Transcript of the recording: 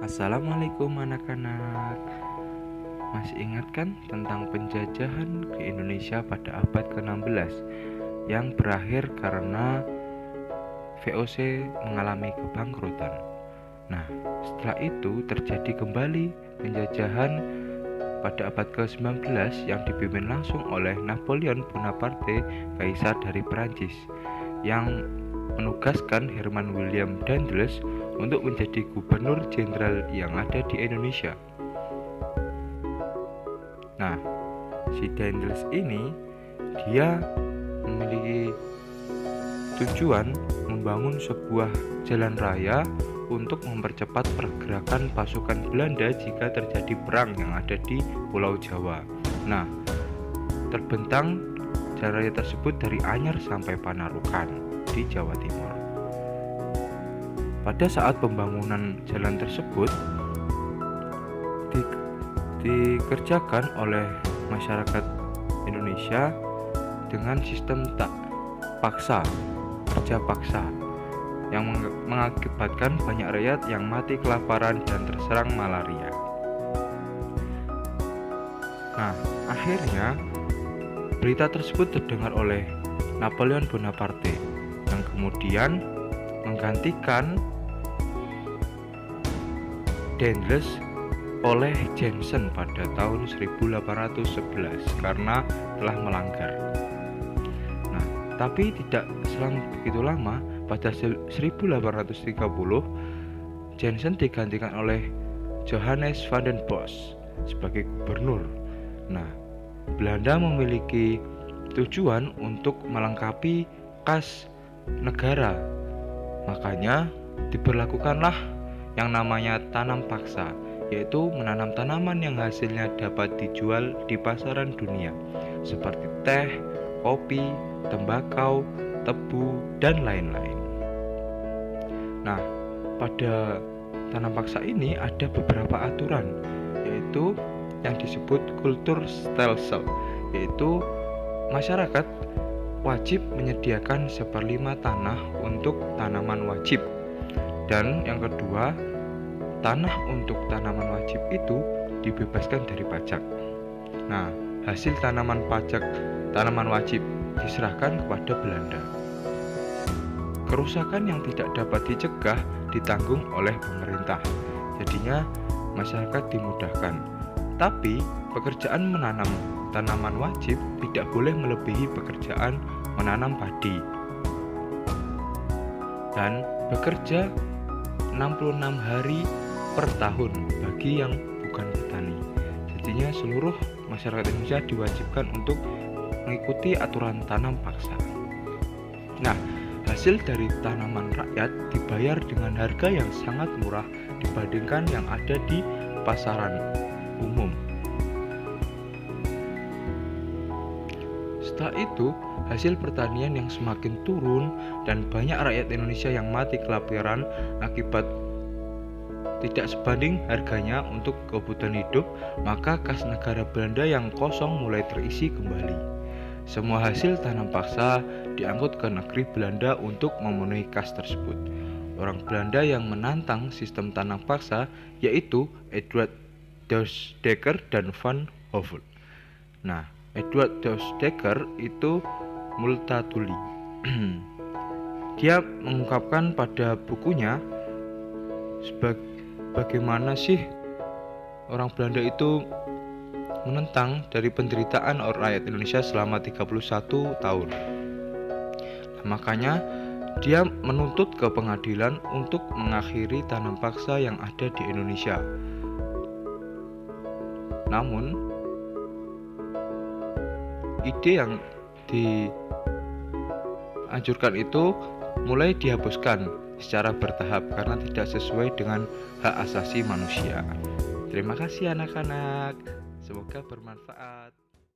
Assalamualaikum anak-anak. Masih ingat kan tentang penjajahan ke Indonesia pada abad ke-16 yang berakhir karena VOC mengalami kebangkrutan. Nah, setelah itu terjadi kembali penjajahan pada abad ke-19 yang dipimpin langsung oleh Napoleon Bonaparte, kaisar dari Perancis, yang menugaskan Herman William Daendels untuk menjadi gubernur jenderal yang ada di Indonesia. Nah, si Daendels ini dia memiliki tujuan membangun sebuah jalan raya untuk mempercepat pergerakan pasukan Belanda jika terjadi perang yang ada di Pulau Jawa. Nah, terbentang jalan raya tersebut dari Anyar sampai Panarukan di Jawa Timur. Pada saat pembangunan jalan tersebut dikerjakan oleh masyarakat Indonesia dengan sistem kerja paksa yang mengakibatkan banyak rakyat yang mati kelaparan dan terserang malaria. Nah, akhirnya berita tersebut terdengar oleh Napoleon Bonaparte yang kemudian menggantikan Daendels oleh Jensen pada tahun 1811 karena telah melanggar. Nah, tapi tidak selang begitu lama, pada 1830 Jensen digantikan oleh Johannes van den Bosch sebagai gubernur. Nah, Belanda memiliki tujuan untuk melengkapi kas negara. Makanya diberlakukanlah yang namanya tanam paksa, yaitu menanam tanaman yang hasilnya dapat dijual di pasaran dunia seperti teh, kopi, tembakau, tebu, dan lain-lain. Nah, pada tanam paksa ini ada beberapa aturan, yaitu yang disebut kultur stelsel, yaitu masyarakat wajib menyediakan 1/5 tanah untuk tanaman wajib. Dan yang kedua, tanah untuk tanaman wajib itu dibebaskan dari pajak. Nah, hasil tanaman wajib diserahkan kepada Belanda. Kerusakan yang tidak dapat dicegah ditanggung oleh pemerintah. Jadinya masyarakat dimudahkan. Tapi pekerjaan menanam tanaman wajib tidak boleh melebihi pekerjaan menanam padi. Dan bekerja 66 hari per tahun bagi yang bukan petani. Jadinya seluruh masyarakat Indonesia diwajibkan untuk mengikuti aturan tanam paksa. Nah, hasil dari tanaman rakyat dibayar dengan harga yang sangat murah dibandingkan yang ada di pasaran umum. Setelah itu, hasil pertanian yang semakin turun dan banyak rakyat Indonesia yang mati kelaparan akibat tidak sebanding harganya untuk kebutuhan hidup, maka kas negara Belanda yang kosong mulai terisi kembali. Semua hasil tanam paksa diangkut ke negeri Belanda untuk memenuhi kas tersebut. Orang Belanda yang menantang sistem tanam paksa yaitu Edward Deusdecker dan Van Hove. Nah, Edward Deusdecker itu Multatuli. Dia mengungkapkan pada bukunya bagaimana sih orang Belanda itu menentang dari penderitaan rakyat Indonesia selama 31 tahun. Nah, makanya dia menuntut ke pengadilan untuk mengakhiri tanam paksa yang ada di Indonesia. Namun ide yang dianjurkan itu mulai dihapuskan secara bertahap karena tidak sesuai dengan hak asasi manusia. Terima kasih anak-anak, semoga bermanfaat.